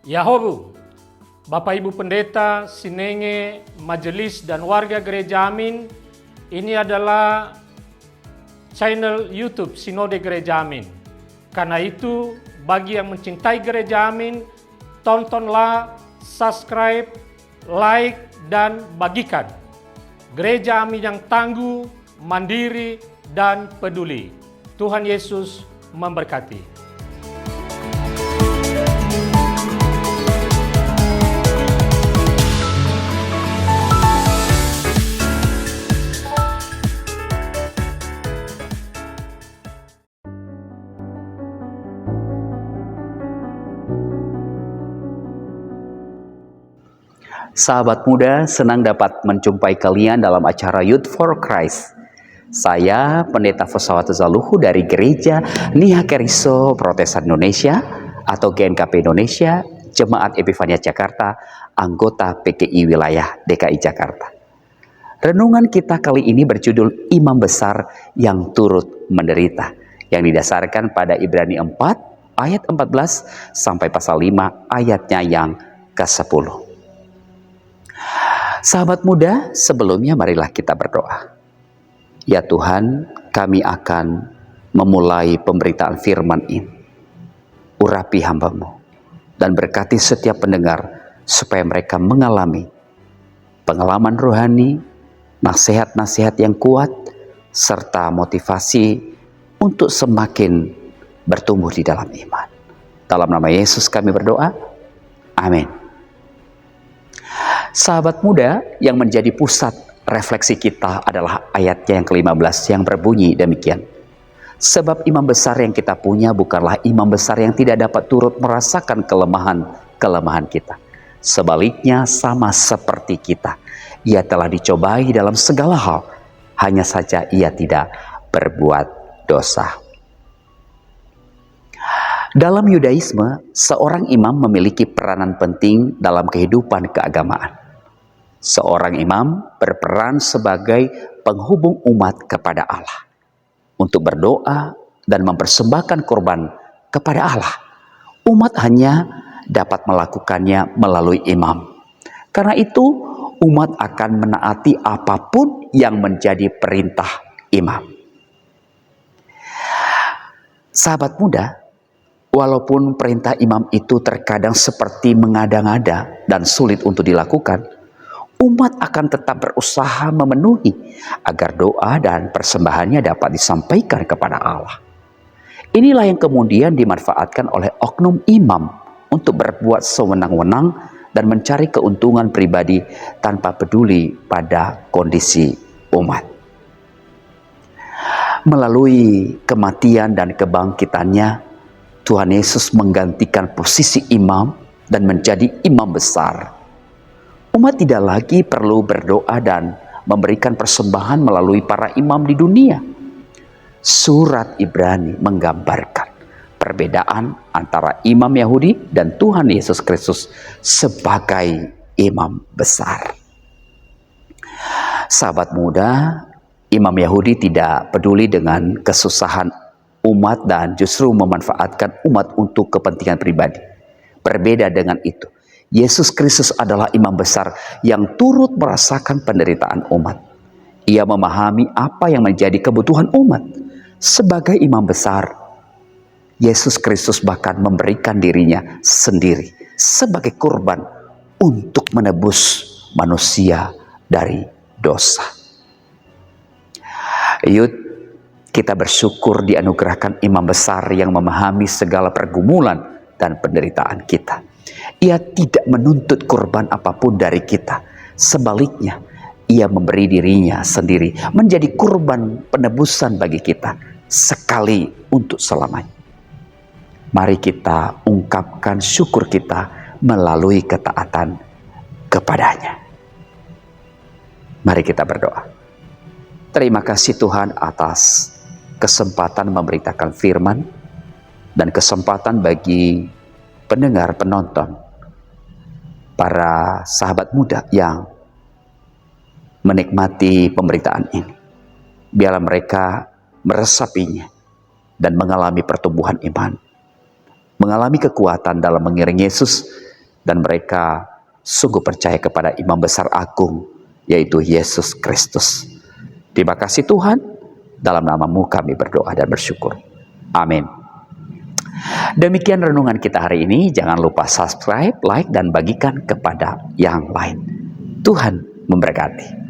Yahobu, Bapak Ibu Pendeta, Sinenge, Majelis dan warga Gereja Amin, ini adalah channel YouTube Sinode Gereja Amin. Karena itu, bagi yang mencintai Gereja Amin, tontonlah, subscribe, like, dan bagikan. Gereja Amin yang tangguh, mandiri, dan peduli. Tuhan Yesus memberkati. Sahabat muda, senang dapat menjumpai kalian dalam acara Youth for Christ. Saya Pendeta Fosawatu Zaluhu dari Gereja Nia Keriso Protestan Indonesia atau GNKP Indonesia, Jemaat Epifania Jakarta, anggota PKI Wilayah DKI Jakarta. Renungan kita kali ini berjudul Imam Besar yang Turut Menderita, yang didasarkan pada Ibrani 4 ayat 14 sampai pasal 5 ayatnya yang ke-10. Sahabat muda, sebelumnya marilah kita berdoa. Ya Tuhan, kami akan memulai pemberitaan firman ini. Urapi hamba-Mu dan berkati setiap pendengar supaya mereka mengalami pengalaman rohani, nasihat-nasihat yang kuat, serta motivasi untuk semakin bertumbuh di dalam iman. Dalam nama Yesus kami berdoa. Amin. Sahabat muda, yang menjadi pusat refleksi kita adalah ayatnya yang ke-15 yang berbunyi demikian. Sebab imam besar yang kita punya bukanlah imam besar yang tidak dapat turut merasakan kelemahan kita. Sebaliknya sama seperti kita. Ia telah dicobai dalam segala hal, hanya saja ia tidak berbuat dosa. Dalam Yudaisme, seorang imam memiliki peranan penting dalam kehidupan keagamaan. Seorang imam berperan sebagai penghubung umat kepada Allah untuk berdoa dan mempersembahkan korban kepada Allah. Umat hanya dapat melakukannya melalui imam. Karena itu, umat akan menaati apapun yang menjadi perintah imam. Sahabat muda, walaupun perintah imam itu terkadang seperti mengada-ngada dan sulit untuk dilakukan, umat akan tetap berusaha memenuhi agar doa dan persembahannya dapat disampaikan kepada Allah. Inilah yang kemudian dimanfaatkan oleh oknum imam untuk berbuat sewenang-wenang dan mencari keuntungan pribadi tanpa peduli pada kondisi umat. Melalui kematian dan kebangkitannya, Tuhan Yesus menggantikan posisi imam dan menjadi imam besar. Umat tidak lagi perlu berdoa dan memberikan persembahan melalui para imam di dunia. Surat Ibrani menggambarkan perbedaan antara imam Yahudi dan Tuhan Yesus Kristus sebagai imam besar. Sahabat muda, imam Yahudi tidak peduli dengan kesusahan umat dan justru memanfaatkan umat untuk kepentingan pribadi. Berbeda dengan itu, Yesus Kristus adalah imam besar yang turut merasakan penderitaan umat. Ia memahami apa yang menjadi kebutuhan umat. Sebagai imam besar, Yesus Kristus bahkan memberikan dirinya sendiri sebagai korban untuk menebus manusia dari dosa. Yud, kita bersyukur dianugerahkan imam besar yang memahami segala pergumulan dan penderitaan kita. Ia tidak menuntut korban apapun dari kita. Sebaliknya, ia memberi dirinya sendiri menjadi korban penebusan bagi kita sekali untuk selamanya. Mari kita ungkapkan syukur kita melalui ketaatan kepadanya. Mari kita berdoa. Terima kasih Tuhan atas kesempatan memberitakan firman dan kesempatan bagi pendengar, penonton, para sahabat muda yang menikmati pemberitaan ini. Biarlah mereka meresapinya dan mengalami pertumbuhan iman, mengalami kekuatan dalam mengiring Yesus dan mereka sungguh percaya kepada Imam Besar Agung, yaitu Yesus Kristus. Terima kasih Tuhan, dalam nama-Mu kami berdoa dan bersyukur. Amin. Demikian renungan kita hari ini. Jangan lupa subscribe, like, dan bagikan kepada yang lain. Tuhan memberkati.